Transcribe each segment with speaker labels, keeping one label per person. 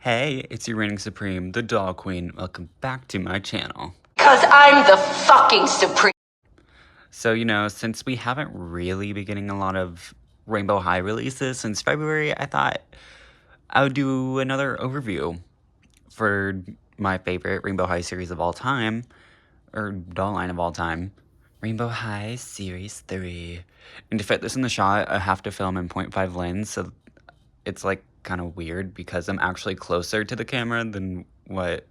Speaker 1: Hey, it's your reigning supreme, the Doll Queen. Welcome back to my channel.
Speaker 2: Cause I'm the fucking supreme.
Speaker 1: So, since we haven't really been getting a lot of Rainbow High releases since February, I thought I would do another overview for my favorite Rainbow High series of all time, or doll line of all time, Rainbow High Series 3. And to fit this in the shot, I have to film in 0.5 lens, so it's like kind of weird because I'm actually closer to the camera than what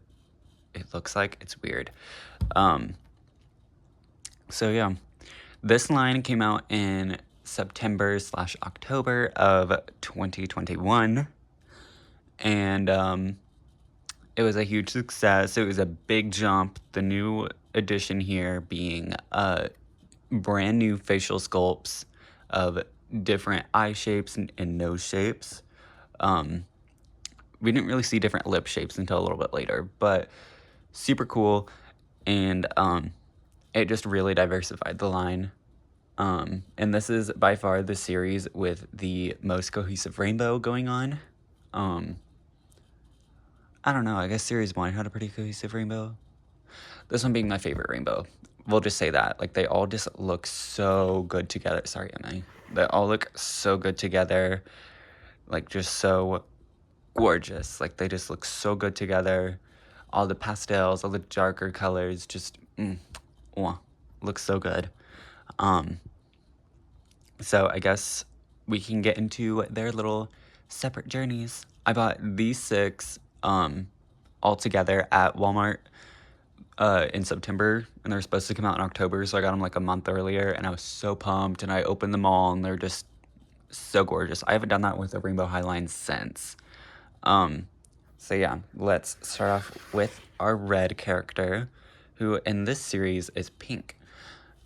Speaker 1: it looks like. It's weird. So yeah, this line came out in September/October of 2021, and it was a huge success. It was a big jump. The new addition here being brand new facial sculpts of different eye shapes and nose shapes. We didn't really see different lip shapes until a little bit later, but super cool, and it just really diversified the line. And this is by far the series with the most cohesive rainbow going on. I don't know, I guess series 1 had a pretty cohesive rainbow. This one being my favorite rainbow. We'll just say that. Like, they all just look so good together. Sorry, Emmy. They all look so good together. Like, just so gorgeous. Like, they just look so good together. All the pastels, all the darker colors, just, look so good. So I guess we can get into their little separate journeys. I bought these 6 all together at Walmart in September, and they're supposed to come out in October, so I got them like a month earlier, and I was so pumped, and I opened them all, and they're just so gorgeous. I haven't done that with a Rainbow High line since. So yeah, let's start off with our red character, who in this series is Pink.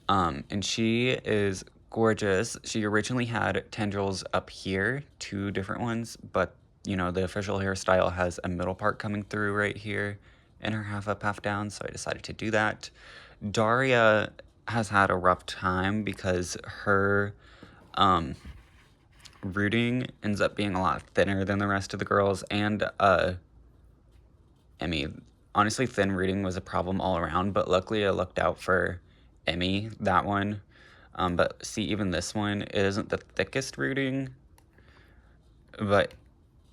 Speaker 1: And she is gorgeous. She originally had tendrils up here, 2 different ones, but the official hairstyle has a middle part coming through right here and her half up, half down, so I decided to do that. Daria has had a rough time because her rooting ends up being a lot thinner than the rest of the girls, and Emmy. Honestly, thin rooting was a problem all around, but luckily I looked out for Emmy, that one. But see, even this one, it isn't the thickest rooting, but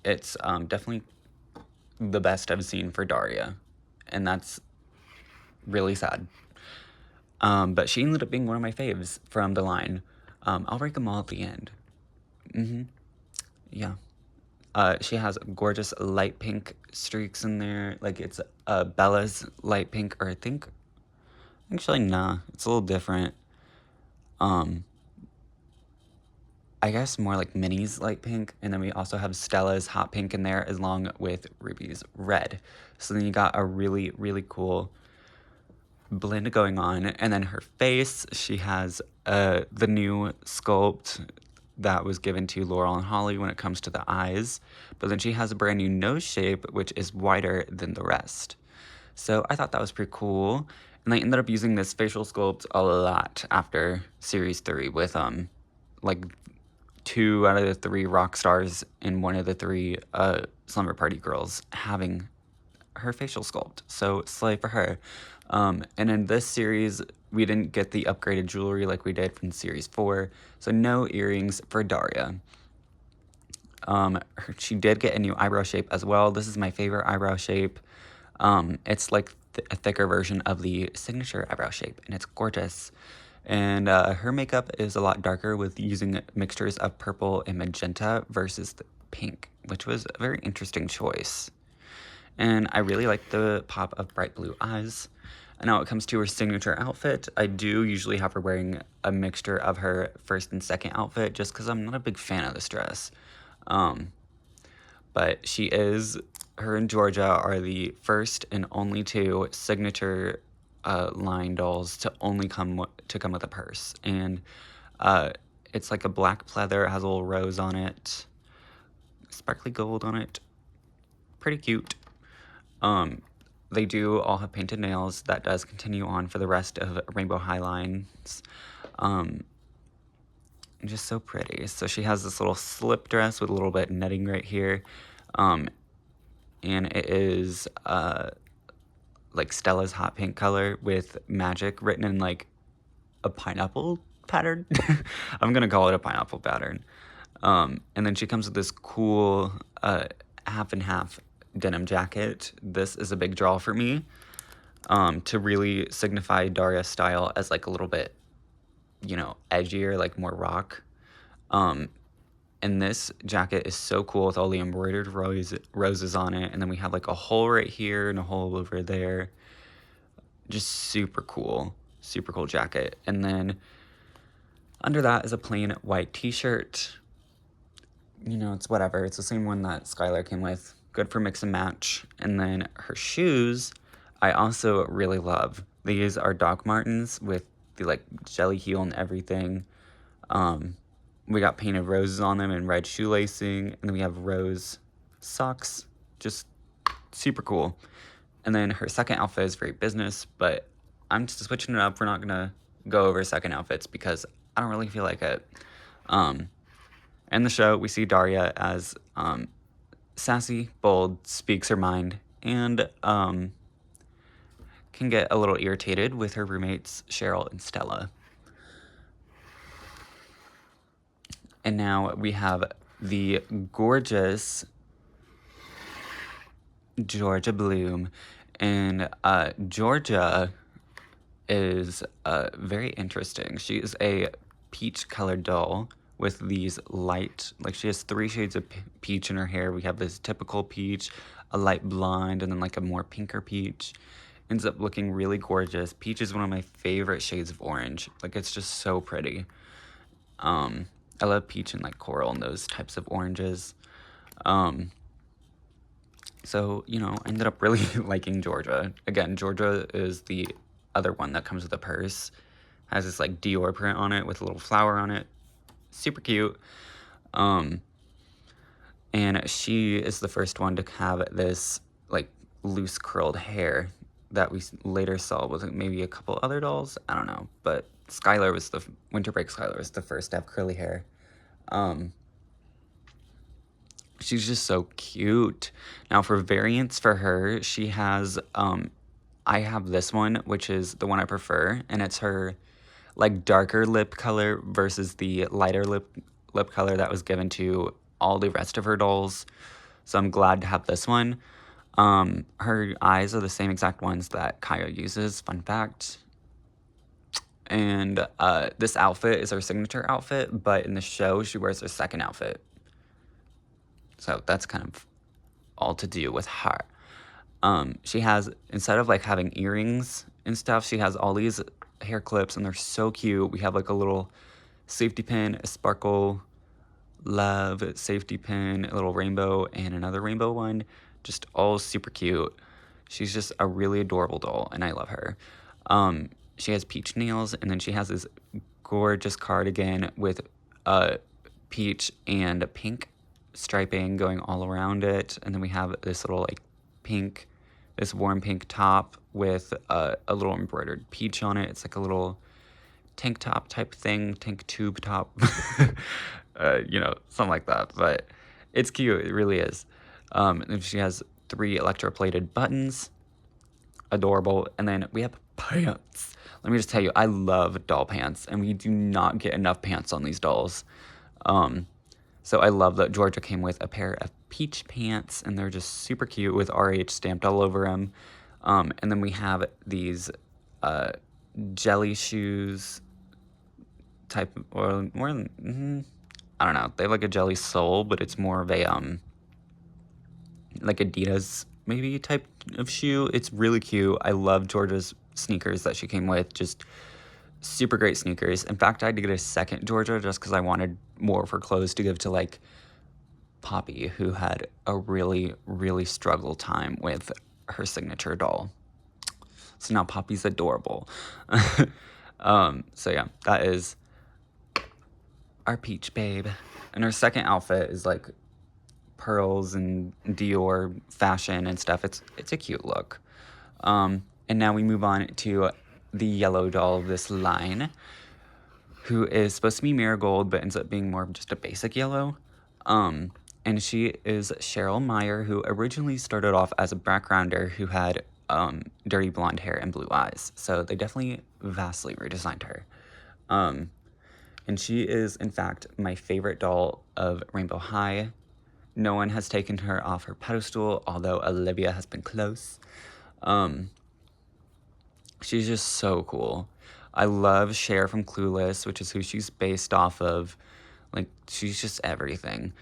Speaker 1: it's definitely the best I've seen for Daria, and that's really sad. But she ended up being one of my faves from the line. I'll rank them all at the end. Yeah. She has gorgeous light pink streaks in there. Like, it's Bella's light pink, or actually, nah, it's a little different. I guess more like Minnie's light pink, and then we also have Stella's hot pink in there, along with Ruby's red. So then you got a really, really cool blend going on. And then her face, she has the new sculpt that was given to Laurel and Holly when it comes to the eyes, but then she has a brand new nose shape, which is wider than the rest. So I thought that was pretty cool, and they ended up using this facial sculpt a lot after Series 3 with, like, 2 out of the 3 rock stars and 1 of the 3 Slumber Party girls having her facial sculpt. So slay for her. And in this series, we didn't get the upgraded jewelry like we did from Series 4, so no earrings for Daria. She did get a new eyebrow shape as well. This is my favorite eyebrow shape. It's like a thicker version of the signature eyebrow shape, and it's gorgeous. And her makeup is a lot darker, with using mixtures of purple and magenta versus the pink, which was a very interesting choice. And I really like the pop of bright blue eyes. And now it comes to her signature outfit. I do usually have her wearing a mixture of her first and second outfit, just because I'm not a big fan of this dress. But her and Georgia are the first and only 2 signature line dolls to only come with a purse. And it's like a black pleather. It has a little rose on it, sparkly gold on it. Pretty cute. They do all have painted nails. That does continue on for the rest of Rainbow High lines. Just so pretty. So she has this little slip dress with a little bit of netting right here. and it is like Stella's hot pink color with magic written in like a pineapple pattern. I'm gonna call it a pineapple pattern. And then she comes with this cool half and half denim jacket. This is a big draw for me, to really signify Daria's style as like a little bit, you know, edgier, like more rock. And this jacket is so cool with all the embroidered roses on it. And then we have like a hole right here and a hole over there. Just super cool jacket. And then under that is a plain white t-shirt. You know, it's whatever. It's the same one that Skylar came with. Good for mix and match. And then her shoes, I also really love. These are Doc Martens with the like jelly heel and everything. We got painted roses on them and red shoelacing. And then we have rose socks. Just super cool. And then her second outfit is very business, but I'm just switching it up. We're not going to go over second outfits because I don't really feel like it. In the show, we see Daria as sassy, bold, speaks her mind, and can get a little irritated with her roommates, Cheryl and Stella. And now we have the gorgeous Georgia Bloom. And Georgia is very interesting. She is a peach-colored doll with these light, like she has 3 shades of peach in her hair. We have this typical peach, a light blonde, and then like a more pinker peach. Ends up looking really gorgeous. Peach is one of my favorite shades of orange. Like, it's just so pretty. I love peach and like coral and those types of oranges. So, you know, I ended up really liking Georgia. Again, Georgia is the other one that comes with a purse. Has this like Dior print on it with a little flower on it. Super cute. And she is the first one to have this like loose curled hair that we later saw with maybe a couple other dolls. I don't know, but Winter Break Skylar was the first to have curly hair. She's just so cute. Now for variants for her, she has, I have this one, which is the one I prefer, and it's her like darker lip color versus the lighter lip color that was given to all the rest of her dolls. So I'm glad to have this one. Her eyes are the same exact ones that Kaya uses, fun fact. And this outfit is her signature outfit, but in the show, she wears her second outfit. So that's kind of all to do with her. She has, instead of like having earrings and stuff, she has all these hair clips, and they're so cute. We have like a little safety pin, a sparkle love safety pin, a little rainbow, and another rainbow one. Just all super cute. She's just a really adorable doll, and I love her. She has peach nails, and then she has this gorgeous cardigan with peach and pink striping going all around it. And then we have this little like this warm pink top with a little embroidered peach on it. It's like a little tank top type thing, tank tube top, you know, something like that. But it's cute, it really is. And she has 3 electroplated buttons, adorable. And then we have pants. Let me just tell you, I love doll pants, and we do not get enough pants on these dolls. So I love that Georgia came with a pair of peach pants, and they're just super cute with RH stamped all over them. And then we have these jelly shoes type, or more, I don't know. They have like a jelly sole, but it's more of a like Adidas maybe type of shoe. It's really cute. I love Georgia's sneakers that she came with. Just super great sneakers. In fact, I had to get a second Georgia just because I wanted more of her clothes to give to like Poppy, who had a really, really struggle time with her signature doll. So now Poppy's adorable. So yeah, that is our peach babe. And her second outfit is like pearls and Dior fashion and stuff. It's a cute look. And now we move on to the yellow doll of this line, who is supposed to be marigold but ends up being more of just a basic yellow. And she is Cheryl Meyer, who originally started off as a backgrounder who had dirty blonde hair and blue eyes. So they definitely vastly redesigned her. And she is, in fact, my favorite doll of Rainbow High. No one has taken her off her pedestal, although Olivia has been close. She's just so cool. I love Cher from Clueless, which is who she's based off of. Like, she's just everything.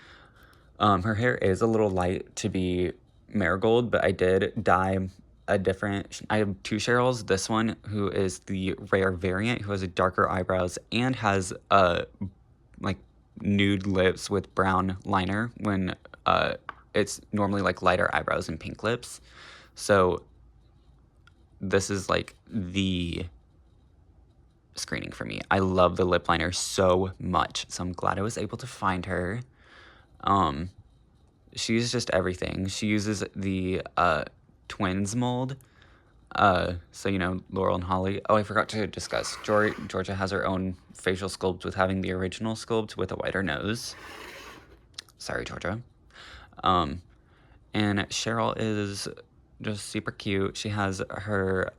Speaker 1: Her hair is a little light to be marigold, but I did dye a different... I have two Cheryls. This one, who is the rare variant, who has a darker eyebrows and has, like, nude lips with brown liner when it's normally, like, lighter eyebrows and pink lips. So this is, like, the screening for me. I love the lip liner so much, so I'm glad I was able to find her. She's just everything. She uses the twins mold. So, you know, Laurel and Holly. Oh, I forgot to discuss. Georgia has her own facial sculpt with having the original sculpt with a wider nose. Sorry, Georgia. And Cheryl is just super cute. She has her,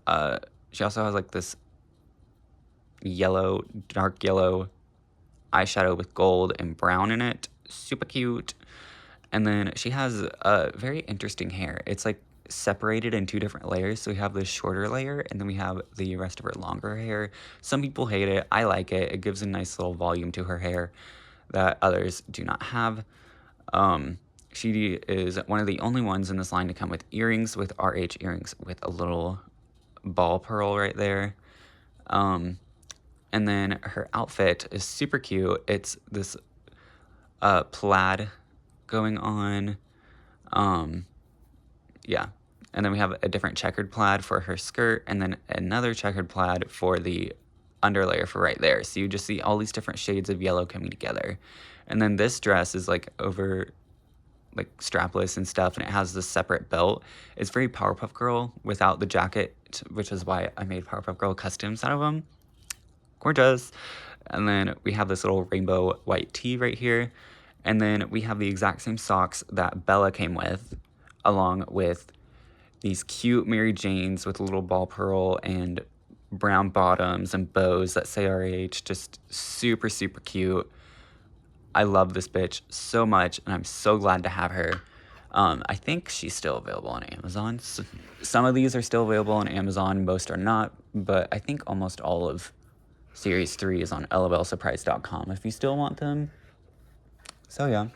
Speaker 1: she also has like this yellow, dark yellow eyeshadow with gold and brown in it. Super cute. And then she has a very interesting hair. It's like separated in two different layers. So we have this shorter layer and then we have the rest of her longer hair. Some people hate it. I like it. It gives a nice little volume to her hair that others do not have. She is one of the only ones in this line to come with earrings, with RH earrings with a little ball pearl right there. And then her outfit is super cute. It's this plaid going on. Yeah. And then we have a different checkered plaid for her skirt and then another checkered plaid for the underlayer for right there. So you just see all these different shades of yellow coming together. And then this dress is like over like strapless and stuff, and it has this separate belt. It's very Powerpuff Girl without the jacket, which is why I made Powerpuff Girl costumes out of them. Gorgeous. And then we have this little rainbow white tee right here. And then we have the exact same socks that Bella came with, along with these cute Mary Janes with a little ball pearl and brown bottoms and bows that say RH. Just super, super cute. I love this bitch so much, and I'm so glad to have her. I think she's still available on Amazon. Some of these are still available on Amazon, most are not, but I think almost all of Series 3 is on lolsurprise.com if you still want them. So yeah.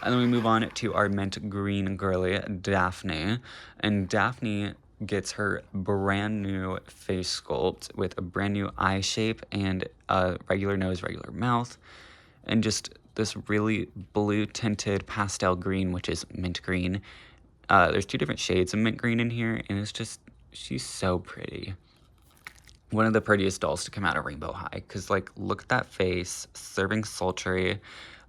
Speaker 1: And then we move on to our mint green girly, Daphne. And Daphne gets her brand new face sculpt with a brand new eye shape and a regular nose, regular mouth. And just this really blue tinted pastel green, which is mint green. There's two different shades of mint green in here, and it's just, she's so pretty. One of the prettiest dolls to come out of Rainbow High, because, like, look at that face, serving sultry.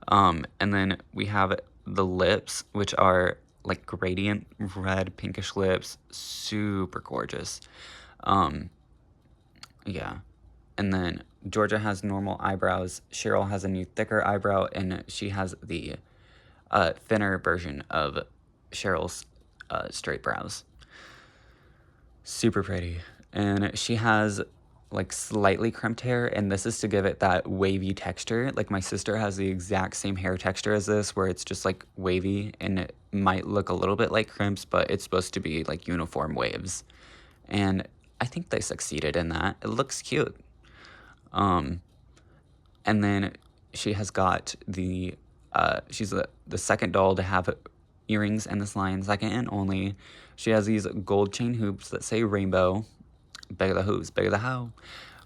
Speaker 1: And then we have the lips, which are, like, gradient red, pinkish lips, super gorgeous. Yeah. And then Georgia has normal eyebrows. Cheryl has a new thicker eyebrow, and she has the thinner version of Cheryl's straight brows. Super pretty. And she has like slightly crimped hair, and this is to give it that wavy texture. Like my sister has the exact same hair texture as this, where it's just like wavy, and it might look a little bit like crimps, but it's supposed to be like uniform waves. And I think they succeeded in that. It looks cute. And then she has got the, she's the second doll to have earrings in this line, second and only. She has these gold chain hoops that say rainbow. Bigger the hoops, bigger the how.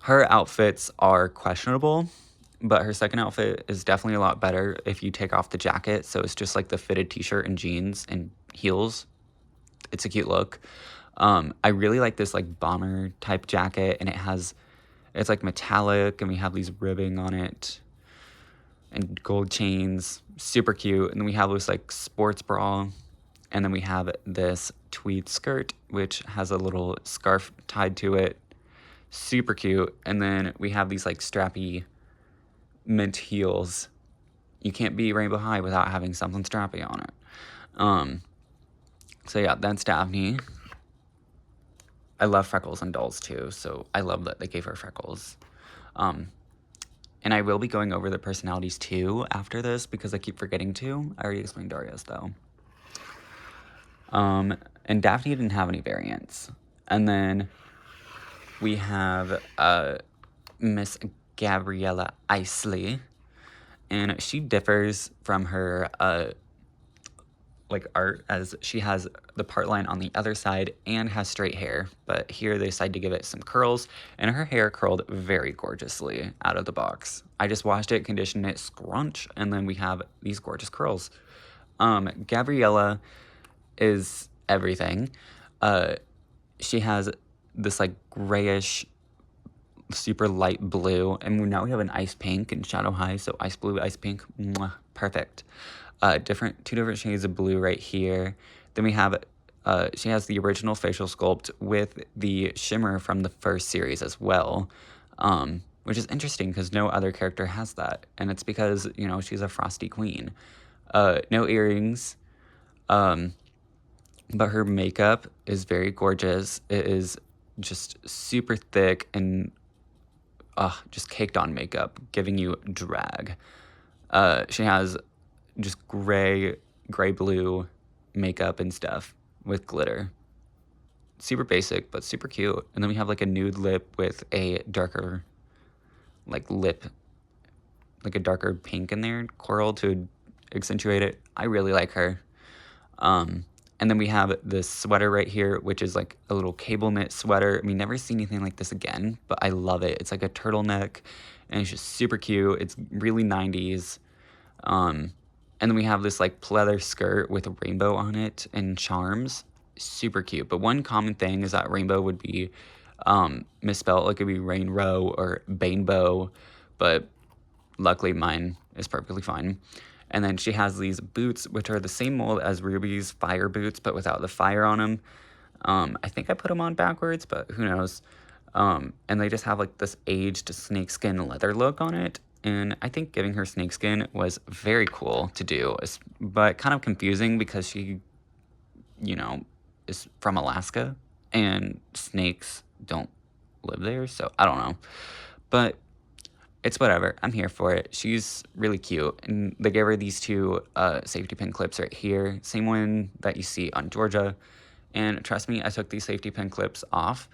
Speaker 1: Her outfits are questionable, but her second outfit is definitely a lot better if you take off the jacket. So it's just like the fitted t-shirt and jeans and heels. It's a cute look. I really like this like bomber type jacket, and it's like metallic, and we have these ribbing on it and gold chains, super cute. And then we have this like sports bra, and then we have this tweed skirt, which has a little scarf tied to it, super cute. And then we have these like strappy mint heels, You can't be Rainbow High without having something strappy on it. So yeah, that's Daphne. I love freckles on dolls too, so I love that they gave her freckles. And I will be going over the personalities too after this because I keep forgetting to. I already explained Daria's though. And Daphne didn't have any variants. And then we have Miss Gabriella Isley, and she differs from her like art as she has the part line on the other side and has straight hair, but here they decide to give it some curls, and her hair curled very gorgeously out of the box. I just washed it, conditioned it, scrunch, and then we have these gorgeous curls. Gabriella is everything. She has this like grayish super light blue, and now we have an ice pink and shadow high, so ice blue, ice pink, mwah, perfect. Two different shades of blue right here. Then we have, she has the original facial sculpt with the shimmer from the first series as well, which is interesting because no other character has that, and it's because, you know, she's a frosty queen. No earrings, but her makeup is very gorgeous. It is just super thick and just caked on makeup, giving you drag. She has just gray blue makeup and stuff with glitter. Super basic, but super cute. And then we have like a nude lip with a darker like lip, like a darker pink in there, coral to accentuate it. I really like her. And then we have this sweater right here, which is like a little cable knit sweater. I mean, never seen anything like this again, but I love it. It's like a turtleneck, and it's just super cute. It's really 90s. And then we have this like pleather skirt with a rainbow on it and charms. Super cute. But one common thing is that rainbow would be misspelled. Like it could be rainbow or bainbow, but luckily mine is perfectly fine. And then she has these boots, which are the same mold as Ruby's fire boots, but without the fire on them. I think I put them on backwards, but who knows. And they just have like this aged snakeskin leather look on it. And I think giving her snakeskin was very cool to do, but kind of confusing because she, you know, is from Alaska and snakes don't live there. So I don't know. But it's whatever. I'm here for it. She's really cute. And they gave her these two safety pin clips right here. Same one that you see on Georgia. And trust me, I took these safety pin clips off,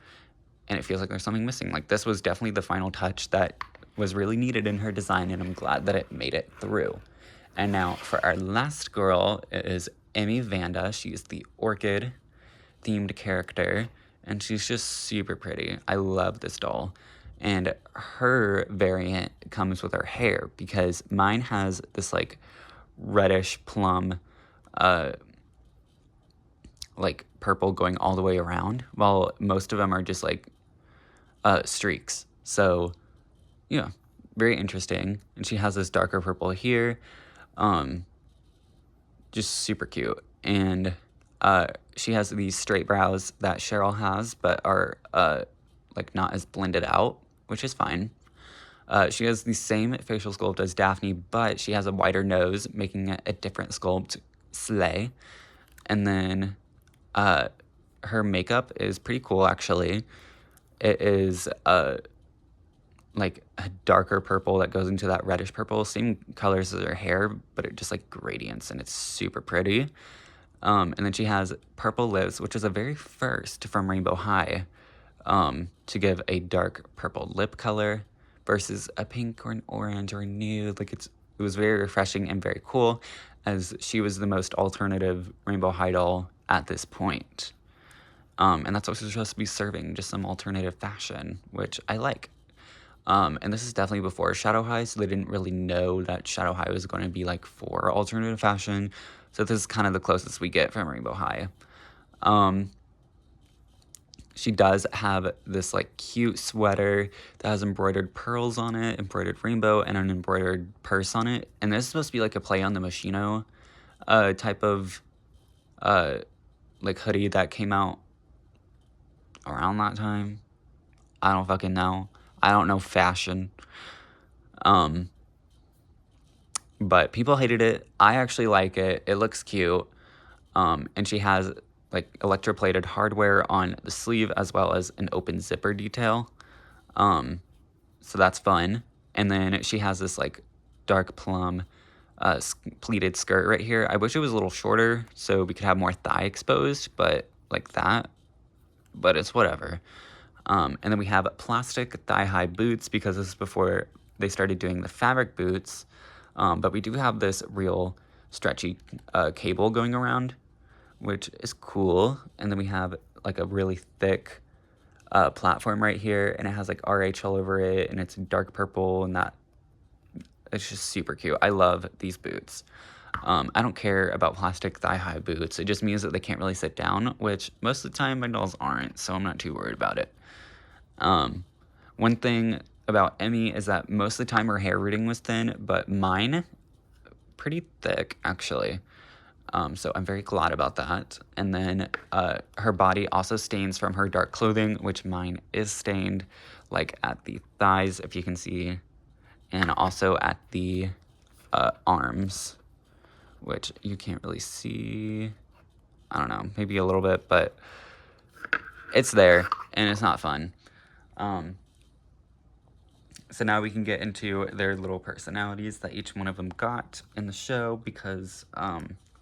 Speaker 1: and it feels like there's something missing. Like, this was definitely the final touch that was really needed in her design, and I'm glad that it made it through. And now for our last girl is Emmy Vanda. She is the orchid-themed character, and she's just super pretty. I love this doll. And her variant comes with her hair, because mine has this like reddish plum like purple going all the way around, while most of them are just like streaks. So yeah, very interesting. And she has this darker purple here, just super cute. And she has these straight brows that Cheryl has, but are like not as blended out, which is fine. She has the same facial sculpt as Daphne, but she has a wider nose, making it a different sculpt. Slay. And then her makeup is pretty cool, actually. It is like a darker purple that goes into that reddish purple. Same colors as her hair, but it just like gradients, and it's super pretty. And then she has purple lips, which is a very first from Rainbow High, to give a dark purple lip color versus a pink or an orange or a nude. Like it was very refreshing and very cool, as she was the most alternative Rainbow High doll at this point. And that's what she's supposed to be serving, just some alternative fashion, which I like. And this is definitely before Shadow High, so they didn't really know that Shadow High was going to be like for alternative fashion. So this is kind of the closest we get from Rainbow High. She does have this like cute sweater that has embroidered pearls on it, embroidered rainbow, and an embroidered purse on it. And this is supposed to be like a play on the Moschino type of like hoodie that came out around that time. I don't fucking know. I don't know fashion. but people hated it. I actually like it. It looks cute. And she has like electroplated hardware on the sleeve as well as an open zipper detail. So that's fun. And then she has this like dark plum pleated skirt right here. I wish it was a little shorter so we could have more thigh exposed, but like that. But it's whatever. And then we have plastic thigh-high boots because this is before they started doing the fabric boots. But we do have this real stretchy cable going around, which is cool. And then we have like a really thick platform right here, and it has like RH all over it, and it's dark purple, and that it's just super cute. I love these boots. I don't care about plastic thigh-high boots. It just means that they can't really sit down, which most of the time my dolls aren't, so I'm not too worried about it. One thing about Emmy is that most of the time her hair rooting was thin, but mine, pretty thick, actually. So I'm very glad about that. And then her body also stains from her dark clothing, which mine is stained, like at the thighs, if you can see, and also at the arms, which you can't really see. I don't know, maybe a little bit, but it's there, and it's not fun. So now we can get into their little personalities that each one of them got in the show, because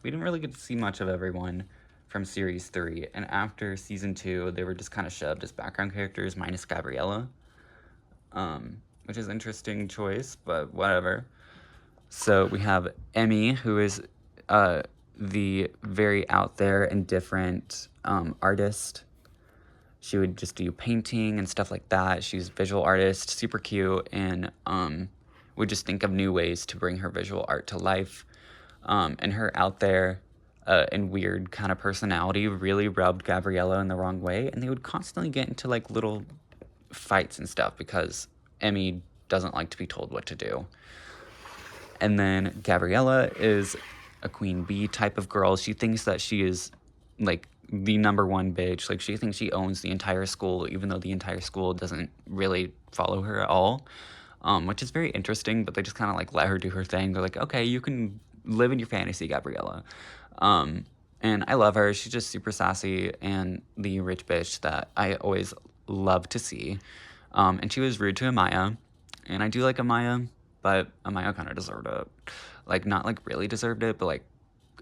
Speaker 1: we didn't really get to see much of everyone from Series 3. And after Season 2, they were just kind of shoved as background characters, minus Gabriella, which is an interesting choice, but whatever. So we have Emmy, who is the very out there and different artist. She would just do painting and stuff like that. She's a visual artist, super cute, and would just think of new ways to bring her visual art to life. And her out there and weird kind of personality really rubbed Gabriella in the wrong way, and they would constantly get into like little fights and stuff because Emmy doesn't like to be told what to do. And then Gabriella is a queen bee type of girl. She thinks that she is like the number one bitch. Like she thinks she owns the entire school, even though the entire school doesn't really follow her at all, which is very interesting. But they just kind of like let her do her thing. They're like, okay, you can live in your fantasy, Gabriella. And I love her. She's just super sassy and the rich bitch that I always love to see. And she was rude to Amaya, and I do like Amaya, but Amaya kind of deserved it. Like, not like really deserved it, but like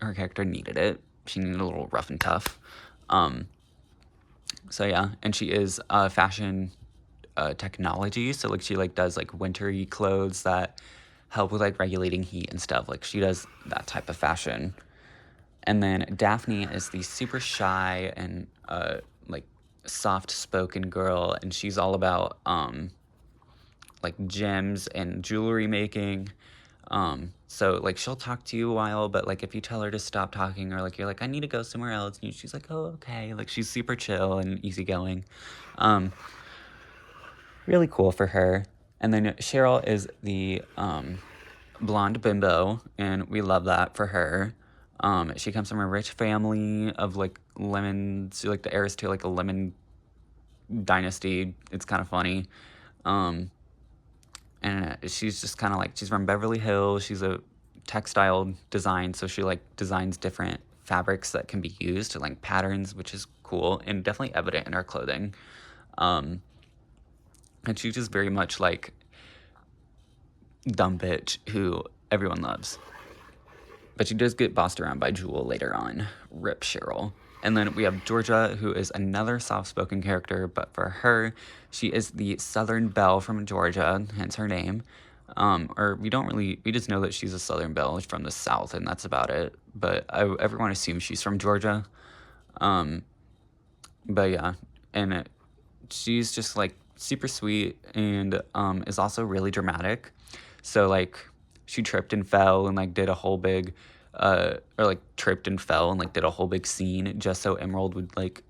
Speaker 1: her character needed it. She needed a little rough and tough. So yeah, and she is fashion technology. So like she like does like wintry clothes that help with like regulating heat and stuff. Like she does that type of fashion. And then Daphne is the super shy and like soft-spoken girl, and she's all about like gems and jewelry making. So like she'll talk to you a while, but like if you tell her to stop talking, or like you're like, I need to go somewhere else, and she's like, oh, okay. Like she's super chill and easygoing. Really cool for her. And then Cheryl is the blonde bimbo, and we love that for her. She comes from a rich family of like lemons, like the heiress to like a lemon dynasty. It's kind of funny. And she's just kind of like, she's from Beverly Hills. She's a textile design, so she like designs different fabrics that can be used to like patterns, which is cool and definitely evident in her clothing. And she's just very much like dumb bitch who everyone loves. But she does get bossed around by Jewel later on. Rip Cheryl. And then we have Georgia, who is another soft-spoken character, but for her, she is the Southern Belle from Georgia, hence her name. Or we just know that she's a Southern Belle from the South, and that's about it. But everyone assumes she's from Georgia. But yeah, and she's just like super sweet and is also really dramatic. So like she tripped and fell and like did a whole big or like tripped and fell and like did a whole big scene just so Emerald would like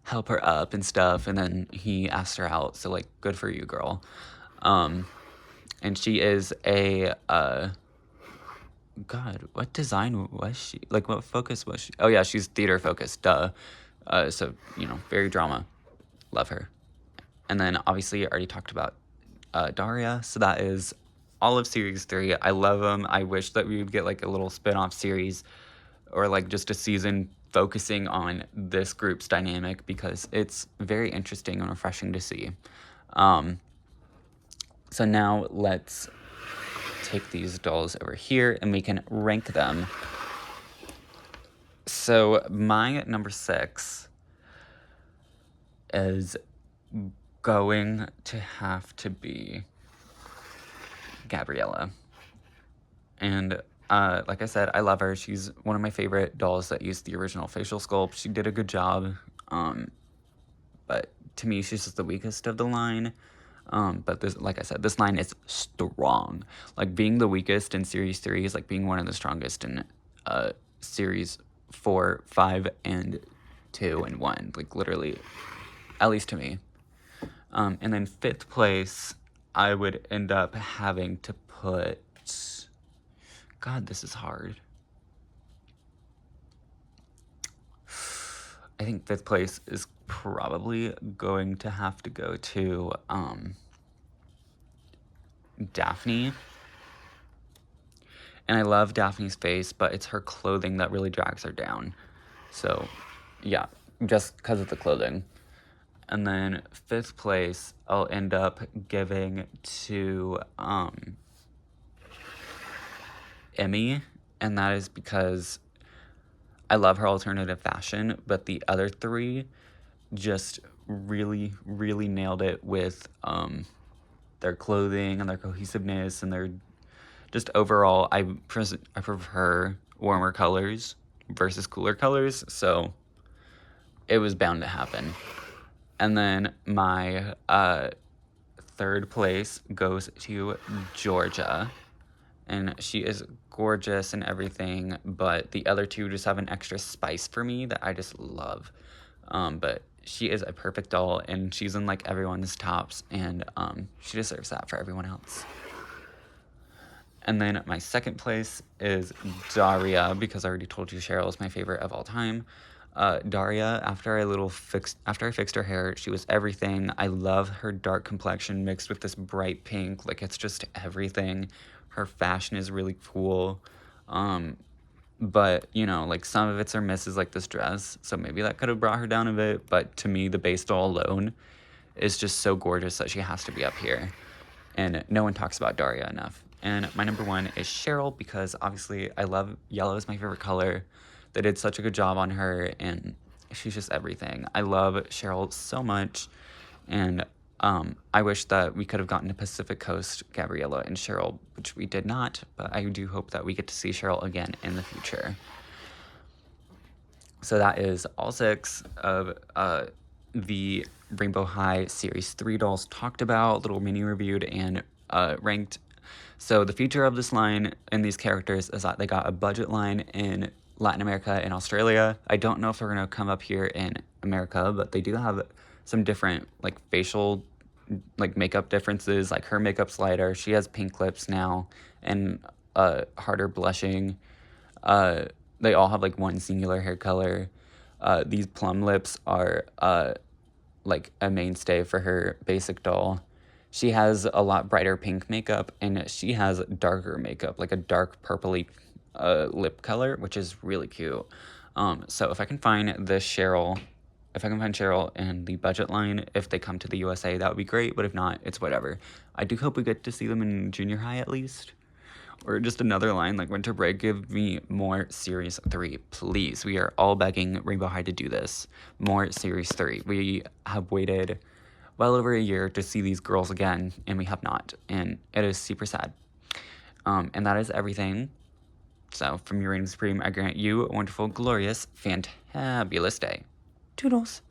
Speaker 1: help her up and stuff, and then he asked her out. So like, good for you, girl. And she is a God, what design was she? Like, what focus was she? Oh yeah, she's theater focused, duh. So, you know, very drama. Love her. And then obviously I already talked about Daria, so that is all of Series 3. I love them. I wish that we would get, like, a little spin-off series or, like, just a season focusing on this group's dynamic because it's very interesting and refreshing to see. So now let's take these dolls over here and we can rank them. So my number 6 is going to have to be Gabriella. And like I said, I love her. She's one of my favorite dolls that used the original facial sculpt. She did a good job. But to me, she's just the weakest of the line. But this, like I said, this line is strong. Like, being the weakest in Series 3 is like being one of the strongest in Series 4, 5, and 2, and 1. Like, literally, at least to me. And then 5th place, I would end up having to put... God, this is hard. I think 5th place is probably going to have to go to Daphne. And I love Daphne's face, but it's her clothing that really drags her down. So, yeah, just because of the clothing. And then 5th place, I'll end up giving to Emmy, and that is because I love her alternative fashion, but the other 3 just really, really nailed it with their clothing and their cohesiveness and their just overall. I prefer warmer colors versus cooler colors, so it was bound to happen. And then my 3rd place goes to Georgia. And she is gorgeous and everything, but the other 2 just have an extra spice for me that I just love. But she is a perfect doll, and she's in, like, everyone's tops, and she deserves that for everyone else. And then my 2nd place is Daria, because I already told you Cheryl is my favorite of all time. Daria, after I fixed her hair, she was everything. I love her dark complexion mixed with this bright pink. Like, it's just everything. Her fashion is really cool. But, you know, like, some of it's or misses, like this dress. So maybe that could have brought her down a bit. But to me, the base doll alone is just so gorgeous that she has to be up here. And no one talks about Daria enough. And my number 1 is Cheryl, because obviously I love yellow is my favorite color. They did such a good job on her, and she's just everything. I love Cheryl so much, and I wish that we could have gotten to Pacific Coast Gabriella and Cheryl, which we did not, but I do hope that we get to see Cheryl again in the future. So that is all 6 of the Rainbow High Series 3 dolls talked about, little mini reviewed and ranked. So the feature of this line and these characters is that they got a budget line in Latin America and Australia. I don't know if they're going to come up here in America, but they do have some different, like, facial, like, makeup differences. Like, her makeup's lighter. She has pink lips now and harder blushing. They all have, like, one singular hair color. These plum lips are like a mainstay for her basic doll. She has a lot brighter pink makeup, and she has darker makeup, like a dark purpley lip color, which is really cute. So if I can find Cheryl and the budget line, if they come to the USA, that would be great, but if not, it's whatever. I do hope we get to see them in junior high at least. Or just another line like Winter Break. Give me more Series 3, please. We are all begging Rainbow High to do this. More Series 3. We have waited well over a year to see these girls again, and we have not. And it is super sad. And that is everything. So, from your Reign Supreme, I grant you a wonderful, glorious, fantabulous day. Toodles.